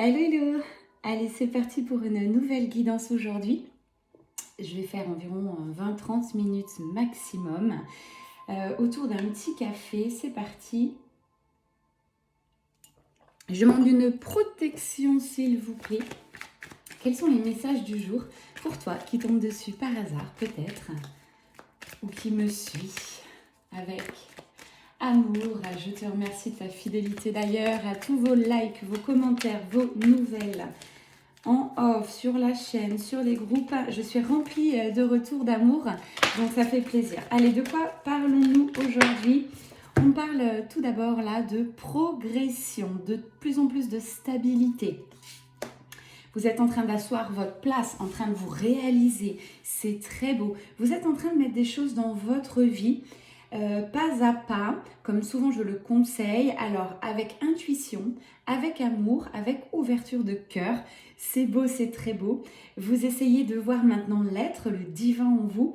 Hello, hello! Allez, c'est parti pour une nouvelle guidance aujourd'hui. Je vais faire environ 20-30 minutes maximum autour d'un petit café. C'est parti. Je demande une protection, s'il vous plaît. Quels sont les messages du jour pour toi qui tombe dessus par hasard, peut-être, ou qui me suit avec amour? Je te remercie de ta fidélité d'ailleurs, à tous vos likes, vos commentaires, vos nouvelles en off, sur la chaîne, sur les groupes. Je suis remplie de retours d'amour, donc ça fait plaisir. Allez, de quoi parlons-nous aujourd'hui? On parle tout d'abord là de progression, de plus en plus de stabilité. Vous êtes en train d'asseoir votre place, en train de vous réaliser. C'est très beau. Vous êtes en train de mettre des choses dans votre vie, pas à pas, comme souvent je le conseille. Alors, avec intuition, avec amour, avec ouverture de cœur. C'est beau, c'est très beau. Vous essayez de voir maintenant l'être, le divin en vous.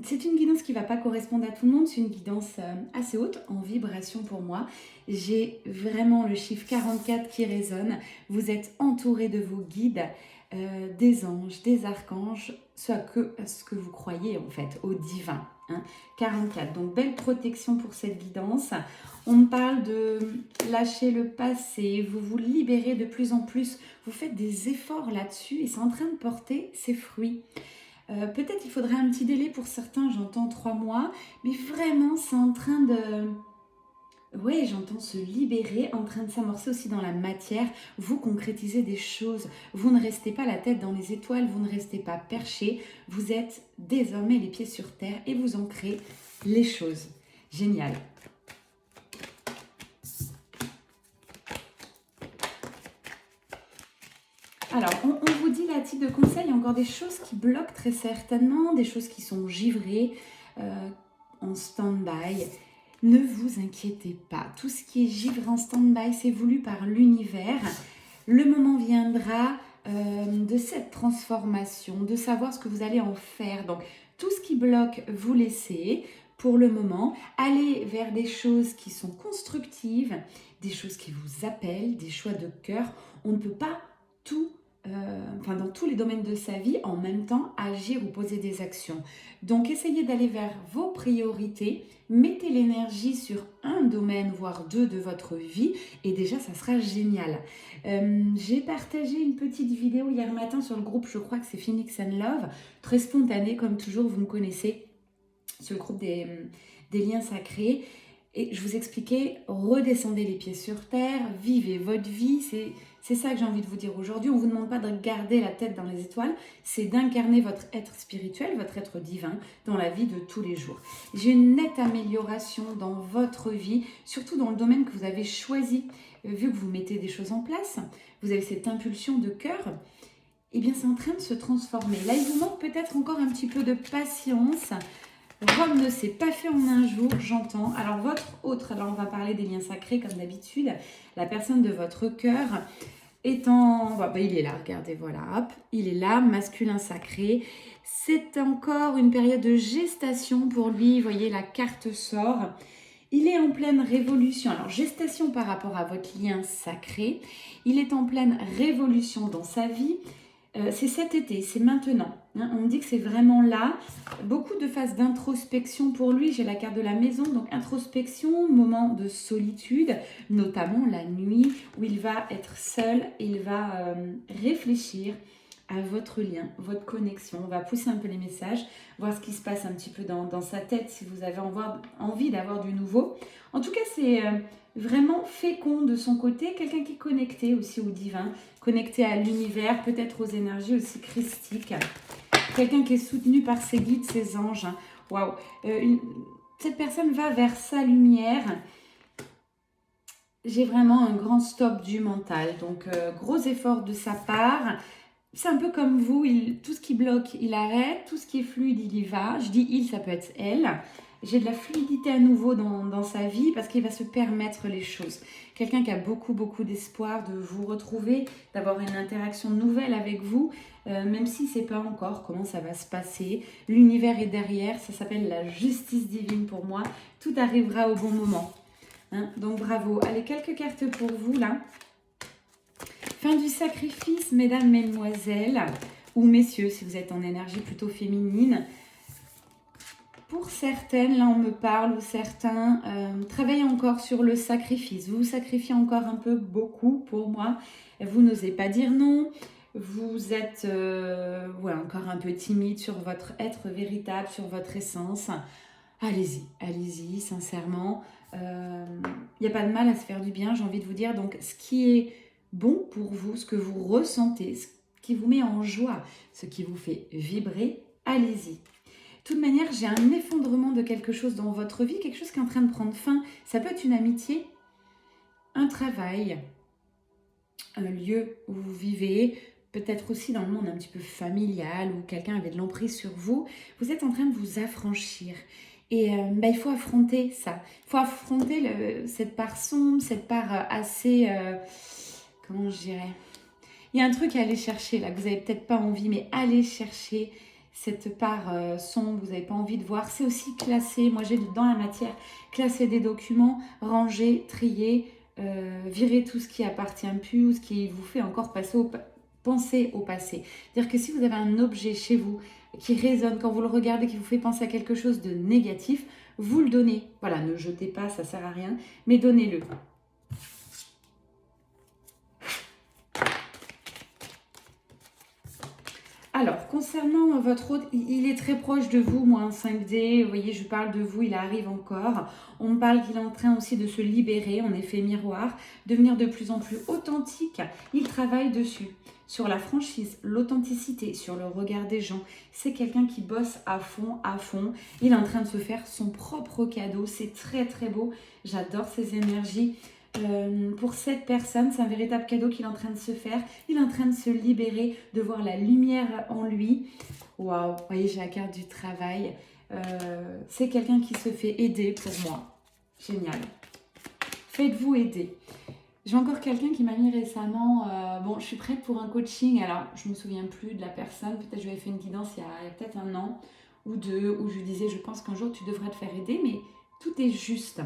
C'est une guidance qui ne va pas correspondre à tout le monde. C'est une guidance assez haute en vibration pour moi. J'ai vraiment le chiffre 44 qui résonne. Vous êtes entouré de vos guides, des anges, des archanges, ce que vous croyez en fait, au divin. 44, donc belle protection pour cette guidance. On me parle de lâcher le passé, vous vous libérez de plus en plus, vous faites des efforts là-dessus et c'est en train de porter ses fruits. Peut-être il faudrait un petit délai pour certains, j'entends 3 mois, mais vraiment c'est en train de... Oui, j'entends se libérer, en train de s'amorcer aussi dans la matière. Vous concrétisez des choses. Vous ne restez pas la tête dans les étoiles, vous ne restez pas perché. Vous êtes désormais les pieds sur terre et vous ancrez les choses. Génial. Alors, on vous dit là, à titre de conseil, il y a encore des choses qui bloquent très certainement, des choses qui sont givrées, en stand-by. Ne vous inquiétez pas, tout ce qui est givré en stand-by, c'est voulu par l'univers. Le moment viendra de cette transformation, de savoir ce que vous allez en faire. Donc, tout ce qui bloque, vous laissez pour le moment. Allez vers des choses qui sont constructives, des choses qui vous appellent, des choix de cœur. On ne peut pas tout dans tous les domaines de sa vie, en même temps, agir ou poser des actions. Donc, essayez d'aller vers vos priorités, mettez l'énergie sur un domaine, voire 2 de votre vie, et déjà, ça sera génial. J'ai partagé une petite vidéo hier matin sur le groupe, je crois que c'est Phoenix and Love, très spontané, comme toujours, vous me connaissez, sur le groupe des liens sacrés. Et je vous expliquais, redescendez les pieds sur terre, vivez votre vie, c'est ça que j'ai envie de vous dire aujourd'hui. On ne vous demande pas de garder la tête dans les étoiles, c'est d'incarner votre être spirituel, votre être divin dans la vie de tous les jours. J'ai une nette amélioration dans votre vie, surtout dans le domaine que vous avez choisi. Vu que vous mettez des choses en place, vous avez cette impulsion de cœur, eh bien c'est en train de se transformer. Là, il vous manque peut-être encore un petit peu de patience. Rome ne s'est pas fait en un jour, j'entends. Alors votre autre, là on va parler des liens sacrés comme d'habitude, la personne de votre cœur étant... il est là, regardez, voilà, hop, il est là, masculin sacré. C'est encore une période de gestation pour lui, vous voyez, la carte sort. Il est en pleine révolution. Alors, gestation par rapport à votre lien sacré. Il est en pleine révolution dans sa vie. C'est cet été, c'est maintenant. On me dit que c'est vraiment là. Beaucoup de phases d'introspection pour lui. J'ai la carte de la maison, donc introspection, moment de solitude, notamment la nuit où il va être seul. Il va réfléchir à votre lien, votre connexion. On va pousser un peu les messages, voir ce qui se passe un petit peu dans sa tête si vous avez envie d'avoir du nouveau. En tout cas, c'est vraiment fécond de son côté, quelqu'un qui est connecté aussi au divin, connecté à l'univers, peut-être aux énergies aussi christiques, quelqu'un qui est soutenu par ses guides, ses anges. Waouh! Cette personne va vers sa lumière. J'ai vraiment un grand stop du mental, donc gros effort de sa part. C'est un peu comme vous, tout ce qui bloque, il arrête, tout ce qui est fluide, il y va. Je dis il, ça peut être elle. J'ai de la fluidité à nouveau dans sa vie parce qu'il va se permettre les choses. Quelqu'un qui a beaucoup d'espoir de vous retrouver, d'avoir une interaction nouvelle avec vous, même si c'est pas encore comment ça va se passer. L'univers est derrière, ça s'appelle la justice divine pour moi. Tout arrivera au bon moment. Donc bravo. Allez, quelques cartes pour vous là. Fin du sacrifice, mesdames, mesdemoiselles, ou messieurs, si vous êtes en énergie plutôt féminine. Pour certaines, là on me parle, ou certains travaillent encore sur le sacrifice. Vous vous sacrifiez encore un peu, beaucoup pour moi. Vous n'osez pas dire non. Vous êtes encore un peu timide sur votre être véritable, sur votre essence. Allez-y, allez-y, sincèrement. Il n'y a pas de mal à se faire du bien, j'ai envie de vous dire. Donc, ce qui est bon pour vous, ce que vous ressentez, ce qui vous met en joie, ce qui vous fait vibrer, allez-y. De toute manière, j'ai un effondrement de quelque chose dans votre vie, quelque chose qui est en train de prendre fin. Ça peut être une amitié, un travail, un lieu où vous vivez, peut-être aussi dans le monde un petit peu familial, où quelqu'un avait de l'emprise sur vous. Vous êtes en train de vous affranchir. Et il faut affronter ça. Il faut affronter cette part sombre, cette part assez... comment je dirais? Il y a un truc à aller chercher là, que vous n'avez peut-être pas envie, mais allez chercher cette part sombre, vous n'avez pas envie de voir. C'est aussi classer, moi j'ai dans la matière, classer des documents, ranger, trier, virer tout ce qui appartient plus ou ce qui vous fait encore penser au passé. C'est-à-dire que si vous avez un objet chez vous qui résonne quand vous le regardez, qui vous fait penser à quelque chose de négatif, vous le donnez. Voilà, ne jetez pas, ça ne sert à rien, mais donnez-le. Alors, concernant votre hôte, il est très proche de vous, moi en 5D, vous voyez, je parle de vous, il arrive encore. On me parle qu'il est en train aussi de se libérer, en effet miroir, devenir de plus en plus authentique. Il travaille dessus, sur la franchise, l'authenticité, sur le regard des gens. C'est quelqu'un qui bosse à fond, à fond. Il est en train de se faire son propre cadeau, c'est très très beau. J'adore ces énergies. Pour cette personne, c'est un véritable cadeau qu'il est en train de se faire. Il est en train de se libérer, de voir la lumière en lui. Waouh, vous voyez, j'ai la carte du travail. C'est quelqu'un qui se fait aider pour moi. Génial. Faites-vous aider. J'ai encore quelqu'un qui m'a mis récemment, bon, je suis prête pour un coaching. Alors, je ne me souviens plus de la personne. Peut-être je lui ai fait une guidance il y a peut-être 1 an ou 2, où je lui disais, je pense qu'un jour tu devrais te faire aider, mais tout est juste.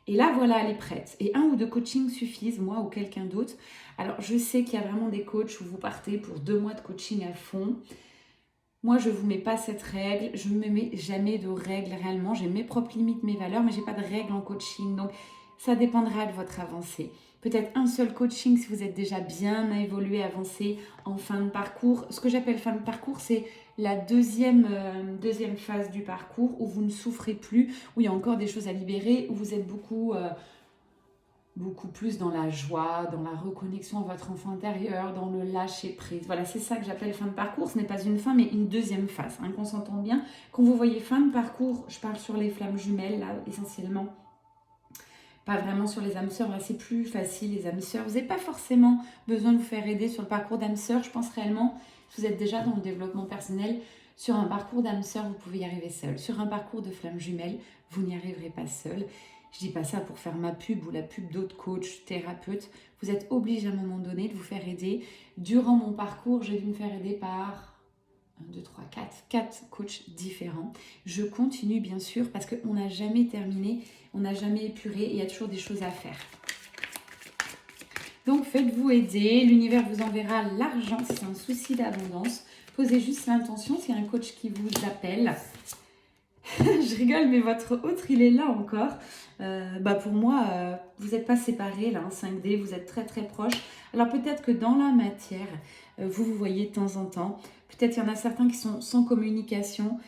Et là, voilà, elle est prête. Et 1 ou 2 coachings suffisent, moi ou quelqu'un d'autre. Alors, je sais qu'il y a vraiment des coachs où vous partez pour 2 mois de coaching à fond. Moi, je ne vous mets pas cette règle. Je ne me mets jamais de règles réellement. J'ai mes propres limites, mes valeurs, mais je n'ai pas de règles en coaching. Donc, ça dépendra de votre avancée. Peut-être un seul coaching si vous êtes déjà bien évolué, avancé en fin de parcours. Ce que j'appelle fin de parcours, c'est la deuxième phase du parcours où vous ne souffrez plus, où il y a encore des choses à libérer, où vous êtes beaucoup plus dans la joie, dans la reconnexion à votre enfant intérieur, dans le lâcher prise. Voilà, c'est ça que j'appelle fin de parcours. Ce n'est pas une fin, mais une deuxième phase. Hein, qu'on s'entend bien. Quand vous voyez fin de parcours, je parle sur les flammes jumelles, là, essentiellement. Pas vraiment sur les âmes sœurs, là c'est plus facile les âmes sœurs. Vous n'avez pas forcément besoin de vous faire aider sur le parcours d'âme sœur. Je pense réellement, si vous êtes déjà dans le développement personnel, sur un parcours d'âme sœur, vous pouvez y arriver seul. Sur un parcours de flamme jumelle, vous n'y arriverez pas seul. Je dis pas ça pour faire ma pub ou la pub d'autres coachs, thérapeutes. Vous êtes obligé à un moment donné de vous faire aider. Durant mon parcours, j'ai dû me faire aider par 1, 2, 3, 4 coachs différents. Je continue bien sûr parce qu'on n'a jamais terminé, on n'a jamais épuré et il y a toujours des choses à faire. Donc faites-vous aider, l'univers vous enverra l'argent si c'est un souci d'abondance. Posez juste l'intention, s'il y a un coach qui vous appelle. Je rigole, mais votre autre, il est là encore. Pour moi, vous n'êtes pas séparés, là, en 5D, vous êtes très très proches. Alors peut-être que dans la matière, vous vous voyez de temps en temps. Peut-être qu'il y en a certains qui sont sans communication.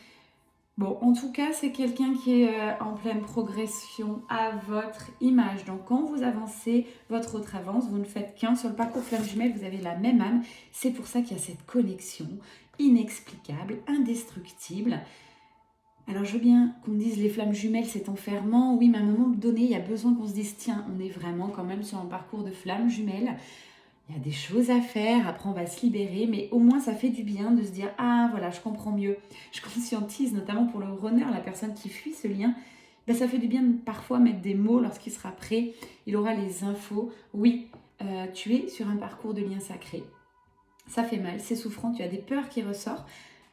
Bon, en tout cas, c'est quelqu'un qui est en pleine progression à votre image. Donc, quand vous avancez, votre autre avance, vous ne faites qu'un. Sur le parcours flamme jumelle, vous avez la même âme. C'est pour ça qu'il y a cette connexion inexplicable, indestructible. Alors, je veux bien qu'on me dise les flammes jumelles, c'est enfermant. Oui, mais à un moment donné, il y a besoin qu'on se dise, tiens, on est vraiment quand même sur un parcours de flammes jumelles. Il y a des choses à faire, après on va se libérer, mais au moins ça fait du bien de se dire « Ah, voilà, je comprends mieux ». Je conscientise, notamment pour le runner, la personne qui fuit ce lien, ça fait du bien de parfois mettre des mots lorsqu'il sera prêt. Il aura les infos. Oui, tu es sur un parcours de lien sacré. Ça fait mal, c'est souffrant, tu as des peurs qui ressortent.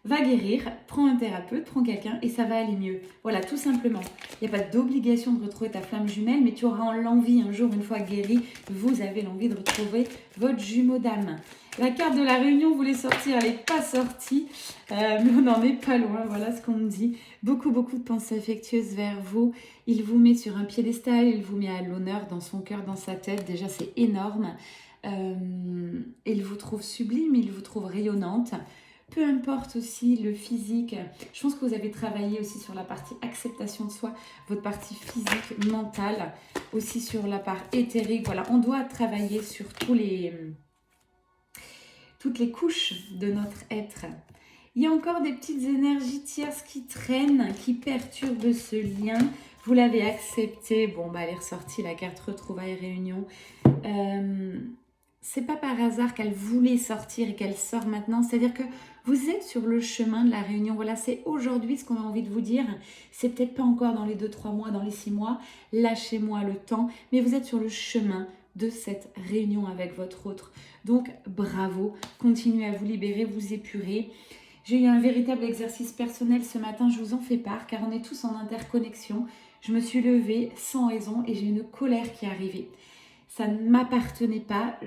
va guérir, prends un thérapeute, prends quelqu'un et ça va aller mieux. Voilà, tout simplement. Il n'y a pas d'obligation de retrouver ta flamme jumelle, mais tu auras l'envie un jour, une fois guéri, vous avez l'envie de retrouver votre jumeau d'âme. La carte de la réunion voulait sortir, elle n'est pas sortie, mais on n'en est pas loin, voilà ce qu'on me dit. Beaucoup de pensées affectueuses vers vous. Il vous met sur un piédestal, il vous met à l'honneur dans son cœur, dans sa tête. Déjà, c'est énorme. Il vous trouve sublime, il vous trouve rayonnante. Peu importe aussi le physique, je pense que vous avez travaillé aussi sur la partie acceptation de soi, votre partie physique, mentale, aussi sur la part éthérique. Voilà, on doit travailler sur toutes les couches de notre être. Il y a encore des petites énergies tierces qui traînent, qui perturbent ce lien. Vous l'avez accepté. Bon, bah, elle est ressortie, la carte retrouvailles réunion. C'est pas par hasard qu'elle voulait sortir et qu'elle sort maintenant. C'est-à-dire que vous êtes sur le chemin de la réunion. Voilà, c'est aujourd'hui ce qu'on a envie de vous dire. C'est peut-être pas encore dans les 2-3 mois, dans les 6 mois. Lâchez-moi le temps. Mais vous êtes sur le chemin de cette réunion avec votre autre. Donc, bravo. Continuez à vous libérer, vous épurer. J'ai eu un véritable exercice personnel ce matin. Je vous en fais part car on est tous en interconnexion. Je me suis levée sans raison et j'ai une colère qui est arrivée. Ça ne m'appartenait pas.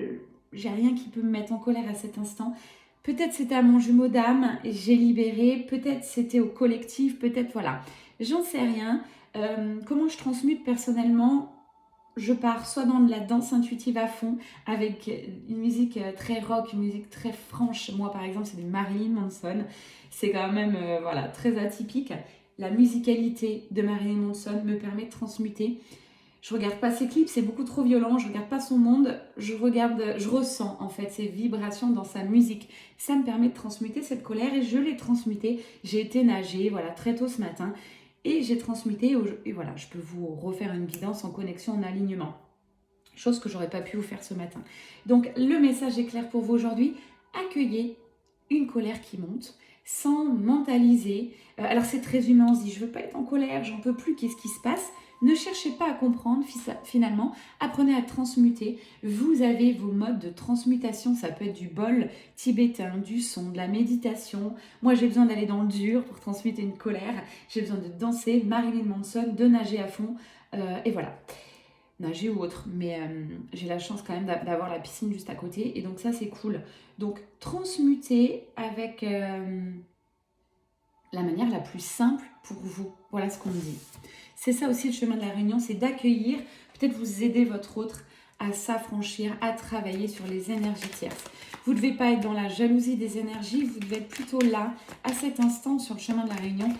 J'ai rien qui peut me mettre en colère à cet instant. Peut-être c'était à mon jumeau d'âme, j'ai libéré. Peut-être c'était au collectif. Peut-être voilà. J'en sais rien. Comment je transmute personnellement? Je pars soit dans de la danse intuitive à fond, avec une musique très rock, une musique très franche. Moi, par exemple, c'est du Marilyn Manson. C'est quand même voilà, très atypique. La musicalité de Marilyn Manson me permet de transmuter. Je regarde pas ses clips, c'est beaucoup trop violent. Je regarde pas son monde. Je ressens en fait ses vibrations dans sa musique. Ça me permet de transmuter cette colère et je l'ai transmutée. J'ai été nager, voilà, très tôt ce matin. Et j'ai transmuté, et voilà, je peux vous refaire une guidance en connexion, en alignement. Chose que j'aurais pas pu vous faire ce matin. Donc, le message est clair pour vous aujourd'hui. Accueillez une colère qui monte sans mentaliser. Alors, c'est très humain, on se dit, je veux pas être en colère, j'en peux plus, qu'est-ce qui se passe? Ne cherchez pas à comprendre finalement, apprenez à transmuter. Vous avez vos modes de transmutation, ça peut être du bol tibétain, du son, de la méditation. Moi j'ai besoin d'aller dans le dur pour transmuter une colère, j'ai besoin de danser, Marilyn Manson, de nager à fond, et voilà. Nager ou autre, mais j'ai la chance quand même d'avoir la piscine juste à côté, et donc ça c'est cool. Donc transmuter avec la manière la plus simple pour vous, voilà ce qu'on me dit. C'est ça aussi le chemin de la réunion, c'est d'accueillir, peut-être vous aider votre autre à s'affranchir, à travailler sur les énergies tierces. Vous ne devez pas être dans la jalousie des énergies, vous devez être plutôt là, à cet instant, sur le chemin de la réunion,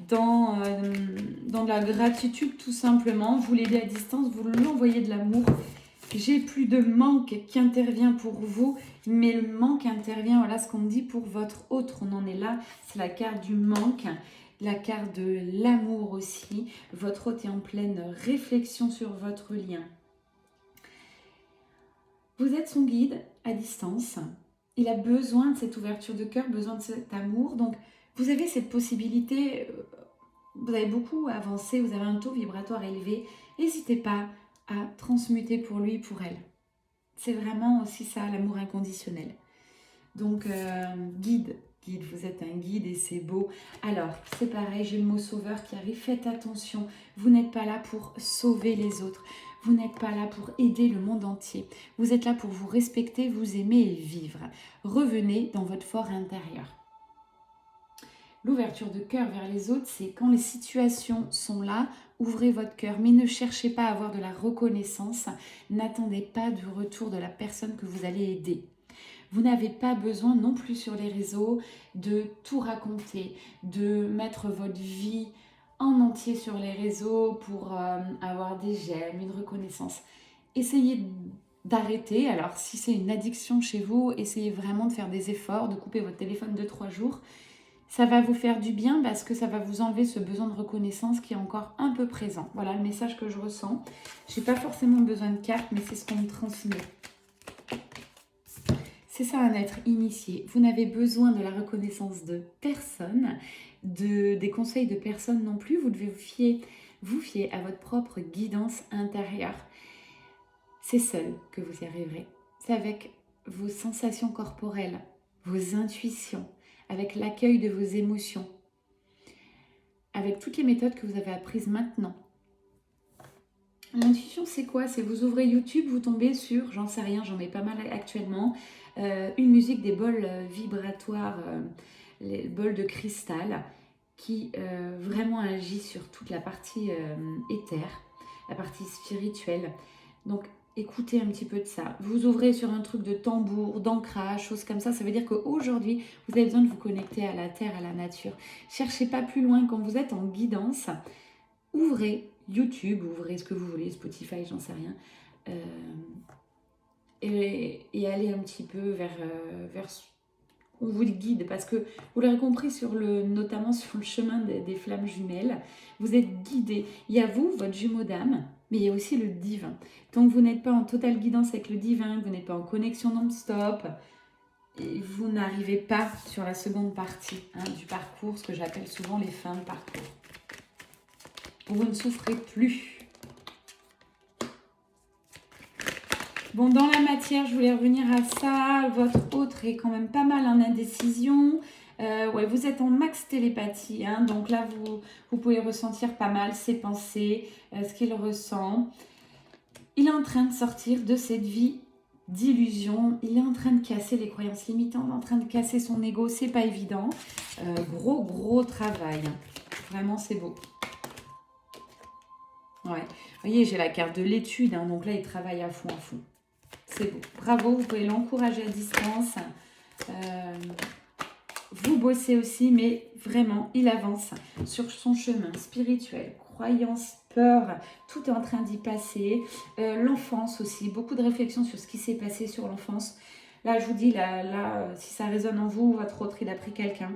dans de la gratitude tout simplement. Vous l'aidez à distance, vous lui envoyez de l'amour. J'ai plus de manque qui intervient pour vous, mais le manque intervient, voilà ce qu'on me dit, pour votre autre. On en est là, c'est la carte du manque. La carte de l'amour aussi. Votre hôte est en pleine réflexion sur votre lien. Vous êtes son guide à distance. Il a besoin de cette ouverture de cœur, besoin de cet amour. Donc, vous avez cette possibilité. Vous avez beaucoup avancé, vous avez un taux vibratoire élevé. N'hésitez pas à transmuter pour lui, pour elle. C'est vraiment aussi ça, l'amour inconditionnel. Donc, guide, vous êtes un guide et c'est beau. Alors, c'est pareil, j'ai le mot sauveur qui arrive. Faites attention, vous n'êtes pas là pour sauver les autres. Vous n'êtes pas là pour aider le monde entier. Vous êtes là pour vous respecter, vous aimer et vivre. Revenez dans votre fort intérieur. L'ouverture de cœur vers les autres, c'est quand les situations sont là, ouvrez votre cœur, mais ne cherchez pas à avoir de la reconnaissance. N'attendez pas du retour de la personne que vous allez aider. Vous n'avez pas besoin non plus sur les réseaux de tout raconter, de mettre votre vie en entier sur les réseaux pour avoir des j'aime, une reconnaissance. Essayez d'arrêter. Alors si c'est une addiction chez vous, essayez vraiment de faire des efforts, de couper votre téléphone 2-3 jours. Ça va vous faire du bien parce que ça va vous enlever ce besoin de reconnaissance qui est encore un peu présent. Voilà le message que je ressens. Je n'ai pas forcément besoin de carte, mais c'est ce qu'on me transmet. C'est ça un être initié. Vous n'avez besoin de la reconnaissance de personne, des conseils de personne non plus. Vous devez vous fier à votre propre guidance intérieure. C'est seul que vous y arriverez. C'est avec vos sensations corporelles, vos intuitions, avec l'accueil de vos émotions, avec toutes les méthodes que vous avez apprises maintenant. L'intuition, c'est quoi? C'est vous ouvrez YouTube, vous tombez sur, j'en sais rien, j'en mets pas mal actuellement, une musique des bols vibratoires, les bols de cristal, qui vraiment agit sur toute la partie éther, la partie spirituelle. Donc, écoutez un petit peu de ça. Vous ouvrez sur un truc de tambour, d'ancrage, choses comme ça. Ça veut dire qu'aujourd'hui, vous avez besoin de vous connecter à la terre, à la nature. Cherchez pas plus loin quand vous êtes en guidance. Ouvrez YouTube, ouvrez ce que vous voulez, Spotify, j'en sais rien. Et allez un petit peu vers on vous guide, parce que vous l'aurez compris, notamment sur le chemin des flammes jumelles, vous êtes guidé. Il y a vous, votre jumeau d'âme, mais il y a aussi le divin. Tant que vous n'êtes pas en totale guidance avec le divin, vous n'êtes pas en connexion non-stop, et vous n'arrivez pas sur la seconde partie du parcours, ce que j'appelle souvent les fins de parcours. Vous ne souffrez plus. Bon, dans la matière, je voulais revenir à ça. Votre autre est quand même pas mal en indécision. Ouais, vous êtes en max télépathie. Donc là, vous pouvez ressentir pas mal ses pensées, ce qu'il ressent. Il est en train de sortir de cette vie d'illusion. Il est en train de casser les croyances limitantes, en train de casser son ego. C'est pas évident. Gros travail. Vraiment, c'est beau. Ouais. Vous voyez, j'ai la carte de l'étude. Donc là, il travaille à fond. C'est beau. Bravo, vous pouvez l'encourager à distance. Vous bossez aussi, mais vraiment, il avance sur son chemin spirituel. Croyance, peur, tout est en train d'y passer. L'enfance aussi, beaucoup de réflexions sur ce qui s'est passé sur l'enfance. Là, je vous dis, là, si ça résonne en vous, votre autre, il a pris quelqu'un.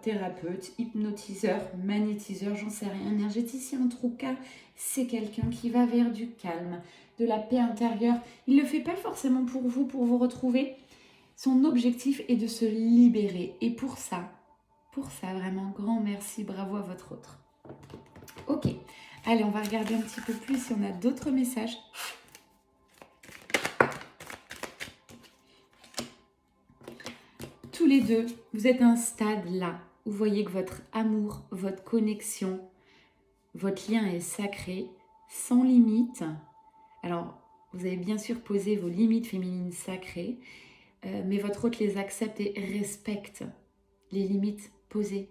Thérapeute, hypnotiseur, magnétiseur, j'en sais rien, énergéticien, en tout cas, c'est quelqu'un qui va vers du calme, de la paix intérieure. Il ne le fait pas forcément pour vous retrouver. Son objectif est de se libérer. Et pour ça, vraiment, grand merci, bravo à votre autre. Ok, allez, on va regarder un petit peu plus si on a d'autres messages. Tous les deux, vous êtes à un stade là où vous voyez que votre amour, votre connexion, votre lien est sacré, sans limite. Alors, vous avez bien sûr posé vos limites féminines sacrées, mais votre autre les accepte et respecte les limites posées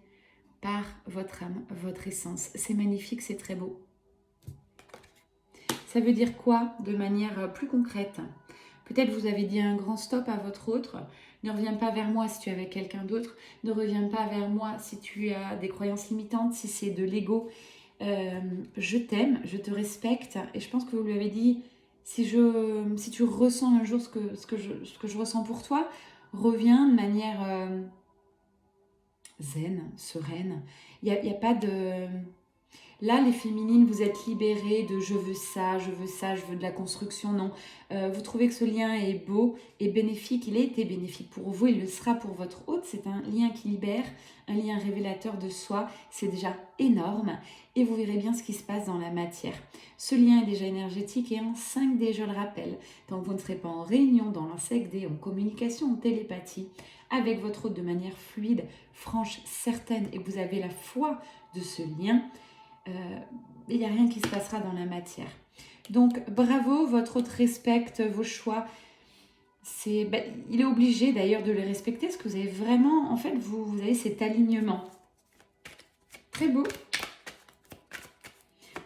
par votre âme, votre essence. C'est magnifique, c'est très beau. Ça veut dire quoi de manière plus concrète? Peut-être vous avez dit un grand stop à votre autre. Ne reviens pas vers moi si tu es avec quelqu'un d'autre. Ne reviens pas vers moi si tu as des croyances limitantes, si c'est de l'ego. Je t'aime, je te respecte. Et je pense que vous lui avez dit, si tu ressens un jour ce que je ressens pour toi, reviens de manière zen, sereine. Il n'y a pas de... Là, les féminines, vous êtes libérées de je veux ça, je veux de la construction. Non, vous trouvez que ce lien est beau et bénéfique. Il a été bénéfique pour vous, il le sera pour votre hôte. C'est un lien qui libère, un lien révélateur de soi. C'est déjà énorme et vous verrez bien ce qui se passe dans la matière. Ce lien est déjà énergétique et en 5D, je le rappelle. Tant que vous ne serez pas en réunion, dans la 5D, en communication, en télépathie, avec votre hôte de manière fluide, franche, certaine et que vous avez la foi de ce lien, il n'y a rien qui se passera dans la matière. Donc bravo, votre autre respecte vos choix. Il est obligé d'ailleurs de les respecter parce que vous avez vraiment, en fait, vous avez cet alignement. Très beau.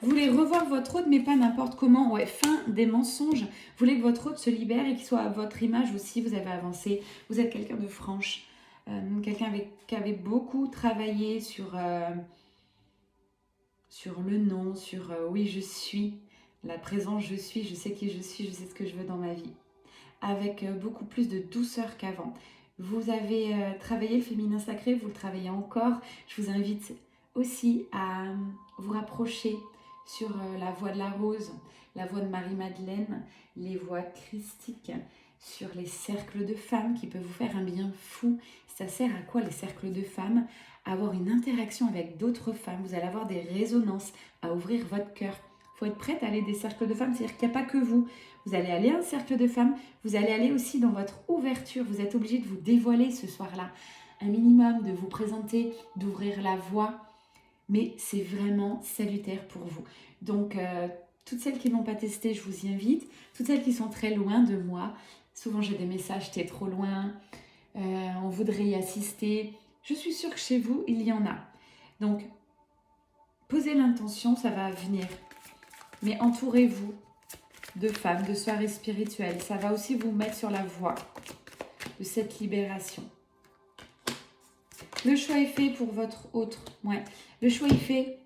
Vous voulez revoir votre autre, mais pas n'importe comment. Ouais, fin des mensonges. Vous voulez que votre autre se libère et qu'il soit à votre image aussi. Vous avez avancé. Vous êtes quelqu'un de franche. Quelqu'un qui avait beaucoup travaillé sur le non, sur oui, je suis. La présence, je suis. Je sais qui je suis. Je sais ce que je veux dans ma vie. Avec beaucoup plus de douceur qu'avant. Vous avez travaillé le féminin sacré. Vous le travaillez encore. Je vous invite aussi à vous rapprocher sur la voie de la rose, la voie de Marie-Madeleine, les voies christiques, sur les cercles de femmes qui peuvent vous faire un bien fou. Ça sert à quoi les cercles de femmes? À avoir une interaction avec d'autres femmes. Vous allez avoir des résonances, à ouvrir votre cœur. Il faut être prête à aller des cercles de femmes, c'est-à-dire qu'il n'y a pas que vous. Vous allez aller à un cercle de femmes, vous allez aller aussi dans votre ouverture. Vous êtes obligé de vous dévoiler ce soir-là. un minimum, de vous présenter, d'ouvrir la voie. Mais c'est vraiment salutaire pour vous. Donc, toutes celles qui n'ont pas testé, je vous y invite. Toutes celles qui sont très loin de moi, souvent j'ai des messages, t'es trop loin, on voudrait y assister. Je suis sûre que chez vous, il y en a. Donc, posez l'intention, ça va venir. Mais entourez-vous de femmes, de soirées spirituelles. Ça va aussi vous mettre sur la voie de cette libération. Le choix est fait pour votre autre. Ouais. Le choix est fait.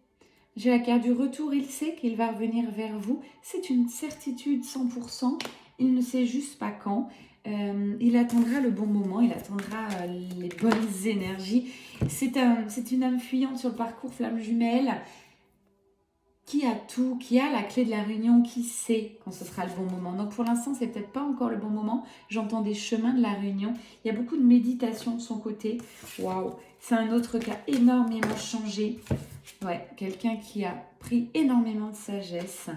J'ai la carte du retour. Il sait qu'il va revenir vers vous. C'est une certitude 100%. Il ne sait juste pas quand. Il attendra le bon moment. Il attendra les bonnes énergies. C'est une âme fuyante sur le parcours flamme jumelle qui a tout, qui a la clé de la réunion, qui sait quand ce sera le bon moment. Donc pour l'instant, c'est peut-être pas encore le bon moment. J'entends des chemins de la réunion. Il y a beaucoup de méditation de son côté. Waouh, c'est un autre cas énormément changé. Ouais, quelqu'un qui a pris énormément de sagesse,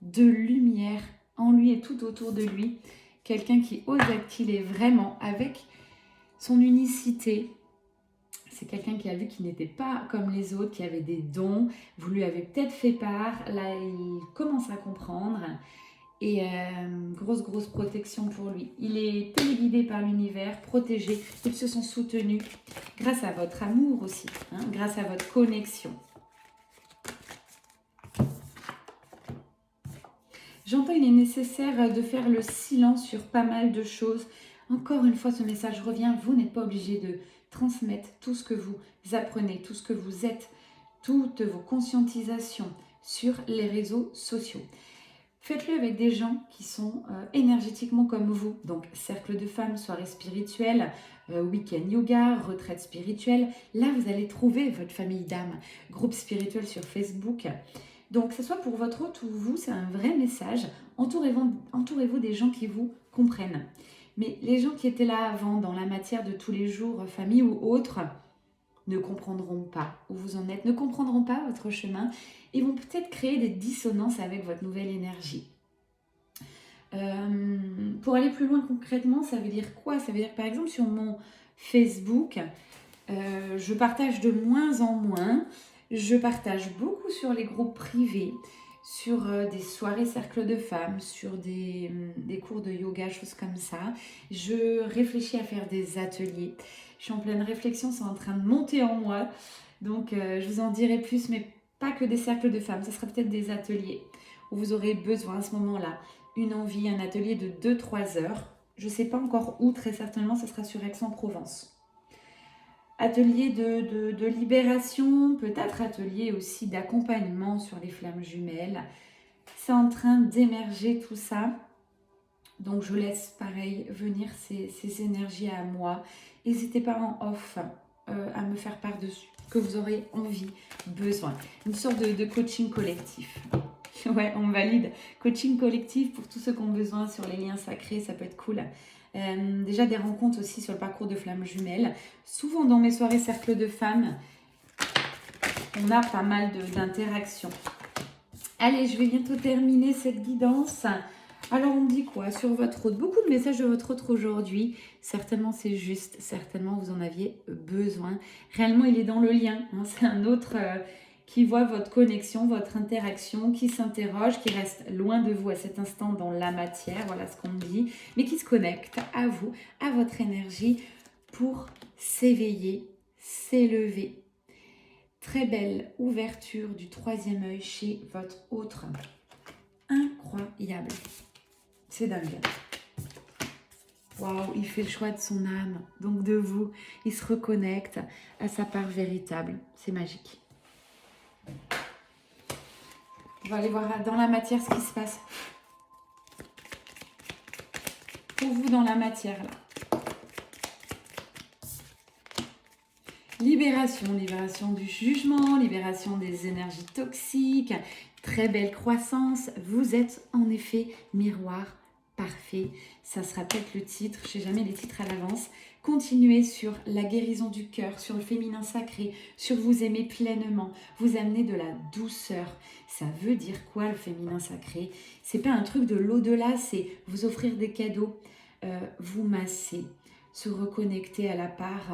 de lumière en lui et tout autour de lui. Quelqu'un qui ose être qui il est vraiment avec son unicité. C'est quelqu'un qui a vu qu'il n'était pas comme les autres, qui avait des dons. Vous lui avez peut-être fait part. Là, il commence à comprendre. Et grosse protection pour lui. Il est téléguidé par l'univers, protégé. Ils se sont soutenus grâce à votre amour aussi, hein, grâce à votre connexion. J'entends qu'il est nécessaire de faire le silence sur pas mal de choses. Encore une fois, ce message revient. Vous n'êtes pas obligé de transmettre tout ce que vous apprenez, tout ce que vous êtes, toutes vos conscientisations sur les réseaux sociaux. Faites-le avec des gens qui sont énergétiquement comme vous. Donc, cercle de femmes, soirée spirituelle, week-end yoga, retraite spirituelle. Là, vous allez trouver votre famille d'âmes. Groupe spirituel sur Facebook. Donc, que ce soit pour votre hôte ou vous, c'est un vrai message. Entourez-vous des gens qui vous comprennent. Mais les gens qui étaient là avant, dans la matière de tous les jours, famille ou autres, ne comprendront pas où vous en êtes, ne comprendront pas votre chemin et vont peut-être créer des dissonances avec votre nouvelle énergie. Pour aller plus loin concrètement, ça veut dire quoi? Ça veut dire par exemple sur mon Facebook, je partage de moins en moins, je partage beaucoup sur les groupes privés, sur des soirées cercles de femmes, sur des cours de yoga, choses comme ça. Je réfléchis à faire des ateliers. Je suis en pleine réflexion, c'est en train de monter en moi. Donc, je vous en dirai plus, mais pas que des cercles de femmes. Ça sera peut-être des ateliers où vous aurez besoin à ce moment-là. Une envie, un atelier de 2-3 heures. Je ne sais pas encore où, très certainement, ça sera sur Aix-en-Provence. Atelier de libération, peut-être atelier aussi d'accompagnement sur les flammes jumelles. C'est en train d'émerger tout ça. Donc je laisse pareil venir ces énergies à moi. N'hésitez pas en off à me faire part de ce que vous aurez envie, besoin. Une sorte de coaching collectif. Ouais, on valide. Coaching collectif pour tous ceux qui ont besoin sur les liens sacrés, ça peut être cool. Déjà des rencontres aussi sur le parcours de flammes jumelles. Souvent dans mes soirées cercle de femmes, on a pas mal d'interactions. Allez, je vais bientôt terminer cette guidance. Alors on me dit quoi sur votre hôte? Beaucoup de messages de votre hôte aujourd'hui. Certainement c'est juste, certainement vous en aviez besoin. Réellement il est dans le lien. Hein. C'est un autre qui voit votre connexion, votre interaction, qui s'interroge, qui reste loin de vous à cet instant dans la matière, voilà ce qu'on me dit, mais qui se connecte à vous, à votre énergie pour s'éveiller, s'élever. Très belle ouverture du troisième œil chez votre autre. Incroyable. C'est dingue. Waouh, il fait le choix de son âme, donc de vous. Il se reconnecte à sa part véritable. C'est magique. On va aller voir dans la matière ce qui se passe. Pour vous dans la matière, là. Libération, libération du jugement, libération des énergies toxiques, très belle croissance. Vous êtes en effet miroir parfait. Ça sera peut-être le titre, je ne sais jamais les titres à l'avance. Continuez sur la guérison du cœur, sur le féminin sacré, sur vous aimer pleinement, vous amener de la douceur. Ça veut dire quoi le féminin sacré? C'est pas un truc de l'au-delà, c'est vous offrir des cadeaux, vous masser, se reconnecter à la part,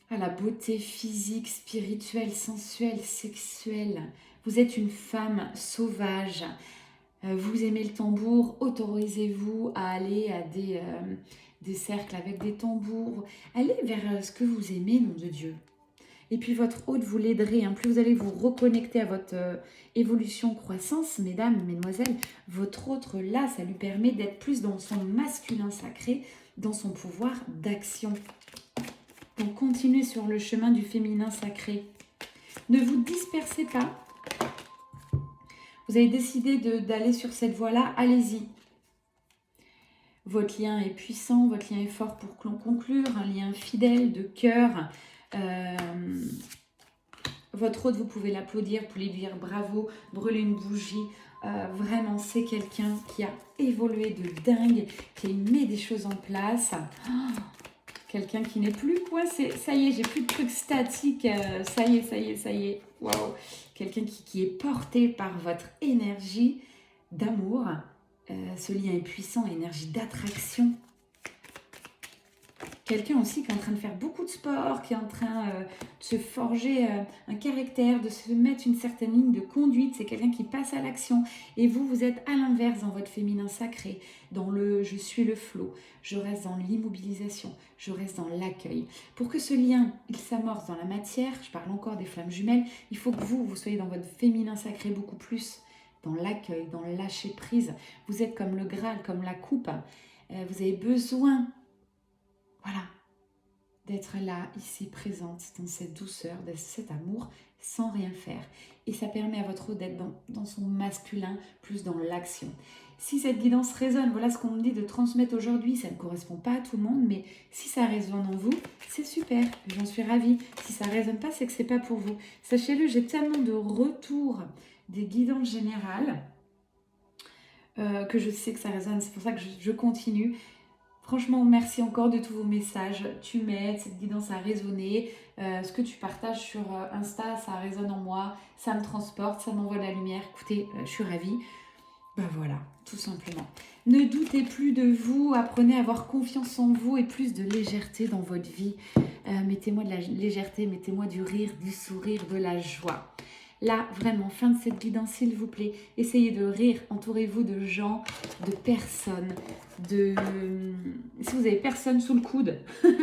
à la beauté physique, spirituelle, sensuelle, sexuelle. Vous êtes une femme sauvage. Vous aimez le tambour, autorisez-vous à aller à des cercles avec des tambours. Allez vers ce que vous aimez, nom de Dieu. Et puis votre hôte vous l'aiderait. Plus vous allez vous reconnecter à votre évolution, croissance, mesdames, mesdemoiselles, votre autre là, ça lui permet d'être plus dans son masculin sacré, dans son pouvoir d'action. Donc continuez sur le chemin du féminin sacré. Ne vous dispersez pas. Vous avez décidé d'aller sur cette voie-là, allez-y. Votre lien est puissant, votre lien est fort pour conclure, un lien fidèle, de cœur. Votre hôte, vous pouvez l'applaudir, vous pouvez lui dire bravo, brûler une bougie. Vraiment, c'est quelqu'un qui a évolué de dingue, qui met des choses en place. Quelqu'un qui n'est plus coincé. Ça y est, j'ai plus de trucs statiques. Ça y est. Waouh. Quelqu'un qui est porté par votre énergie d'amour. Ce lien est puissant, énergie d'attraction. Quelqu'un aussi qui est en train de faire beaucoup de sport, qui est en train de se forger un caractère, de se mettre une certaine ligne de conduite. C'est quelqu'un qui passe à l'action. Et vous, vous êtes à l'inverse dans votre féminin sacré, dans le « je suis le flot ». Je reste dans l'immobilisation, je reste dans l'accueil. Pour que ce lien, il s'amorce dans la matière, je parle encore des flammes jumelles, il faut que vous soyez dans votre féminin sacré beaucoup plus, dans l'accueil, dans le lâcher prise. Vous êtes comme le Graal, comme la coupe. Vous avez besoin, voilà, d'être là, ici, présente, dans cette douceur, dans cet amour, sans rien faire. Et ça permet à votre hôte d'être dans son masculin, plus dans l'action. Si cette guidance résonne, voilà ce qu'on me dit de transmettre aujourd'hui, ça ne correspond pas à tout le monde, mais si ça résonne en vous, c'est super, j'en suis ravie. Si ça ne résonne pas, c'est que ce n'est pas pour vous. Sachez-le, j'ai tellement de retours des guidances générales que je sais que ça résonne, c'est pour ça que je continue. Franchement, merci encore de tous vos messages. Tu m'aides, cette guidance a résonné. Ce que tu partages sur Insta, ça résonne en moi. Ça me transporte, ça m'envoie de la lumière. Écoutez, je suis ravie. Ben voilà, tout simplement. Ne doutez plus de vous. Apprenez à avoir confiance en vous et plus de légèreté dans votre vie. Mettez-moi de la légèreté, mettez-moi du rire, du sourire, de la joie. Là, vraiment, fin de cette guidance, s'il vous plaît. Essayez de rire. Entourez-vous de gens, de personnes, si vous avez personne sous le coude,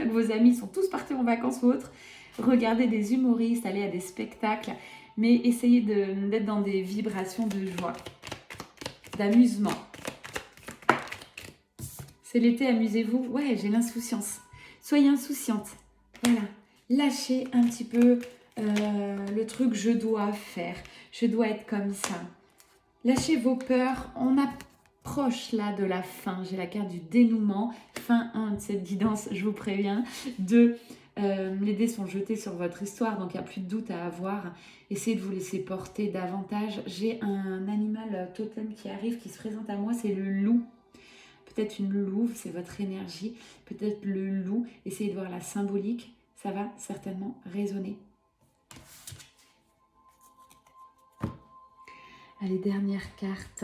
vos amis sont tous partis en vacances ou autres, regardez des humoristes, allez à des spectacles, mais essayez d'être dans des vibrations de joie, d'amusement. C'est l'été, amusez-vous. Ouais, j'ai l'insouciance. Soyez insouciante. Voilà. Lâchez un petit peu le truc je dois faire. Je dois être comme ça. Lâchez vos peurs. On approche là de la fin. J'ai la carte du dénouement. Fin 1 de cette guidance, je vous préviens. 2, les dés sont jetés sur votre histoire, donc il n'y a plus de doute à avoir. Essayez de vous laisser porter davantage. J'ai un animal totem qui arrive, qui se présente à moi, c'est le loup. Peut-être une louve, c'est votre énergie. Peut-être le loup. Essayez de voir la symbolique. Ça va certainement résonner. Allez, dernière carte.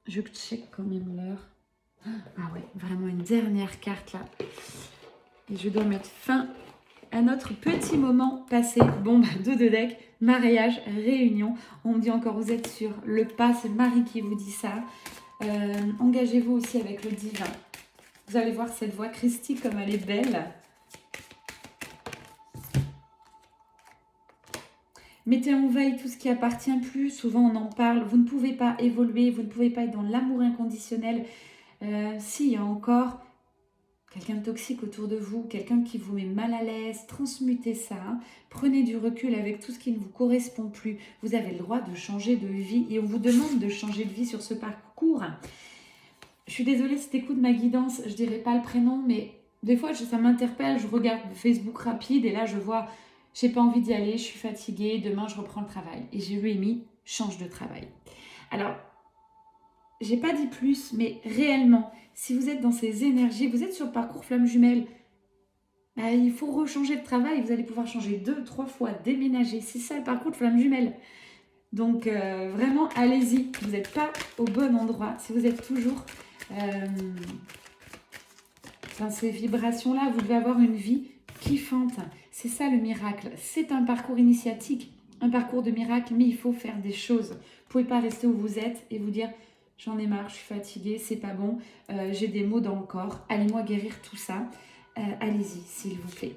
Je check quand même l'heure. Ah ouais, vraiment une dernière carte là. Et je dois mettre fin à notre petit moment passé. Bon, 2 de deck, mariage, réunion. On me dit encore, vous êtes sur le pas. C'est Marie qui vous dit ça. Engagez-vous aussi avec le divin. Vous allez voir cette voix Christie comme elle est belle. Mettez en veille tout ce qui appartient plus. Souvent on en parle. Vous ne pouvez pas évoluer. Vous ne pouvez pas être dans l'amour inconditionnel. S'il y a encore quelqu'un de toxique autour de vous, quelqu'un qui vous met mal à l'aise, transmutez ça. Prenez du recul avec tout ce qui ne vous correspond plus. Vous avez le droit de changer de vie et on vous demande de changer de vie sur ce parcours. Je suis désolée si tu écoutes ma guidance, je ne dirai pas le prénom, mais des fois ça m'interpelle, je regarde Facebook rapide et là je vois, j'ai pas envie d'y aller, je suis fatiguée, demain je reprends le travail. Et j'ai lui mis, change de travail. Alors, j'ai pas dit plus, mais réellement, si vous êtes dans ces énergies, vous êtes sur le parcours flamme jumelle, il faut rechanger de travail, vous allez pouvoir changer 2, 3 fois, déménager. C'est ça le parcours de flamme jumelle. Donc vraiment, allez-y, vous n'êtes pas au bon endroit. Si vous êtes toujours enfin ces vibrations-là, vous devez avoir une vie kiffante. C'est ça le miracle. C'est un parcours initiatique, un parcours de miracle, mais il faut faire des choses. Vous ne pouvez pas rester où vous êtes et vous dire « j'en ai marre, je suis fatiguée, c'est pas bon, j'ai des maux dans le corps, allez-moi guérir tout ça. Allez-y, s'il vous plaît. »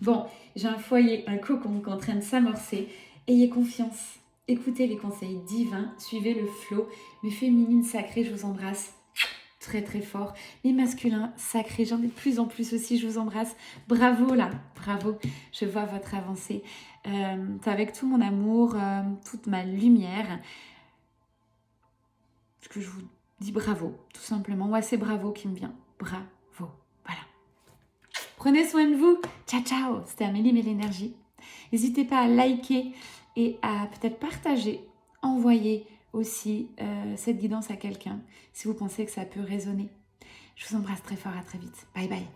Bon, j'ai un foyer, un cocon qui est en train de s'amorcer. Ayez confiance. Écoutez les conseils divins, suivez le flow. Mes féminines sacrées, je vous embrasse très très fort. Les masculins sacrés, j'en ai de plus en plus aussi, je vous embrasse. Bravo là, bravo, je vois votre avancée. Avec tout mon amour, toute ma lumière, que je vous dis bravo, tout simplement. Ouais, c'est bravo qui me vient. Bravo, voilà. Prenez soin de vous. Ciao, ciao. C'était Amélie Mélénergie. N'hésitez pas à liker et à peut-être partager, envoyer aussi cette guidance à quelqu'un si vous pensez que ça peut résonner. Je vous embrasse très fort, à très vite. Bye bye.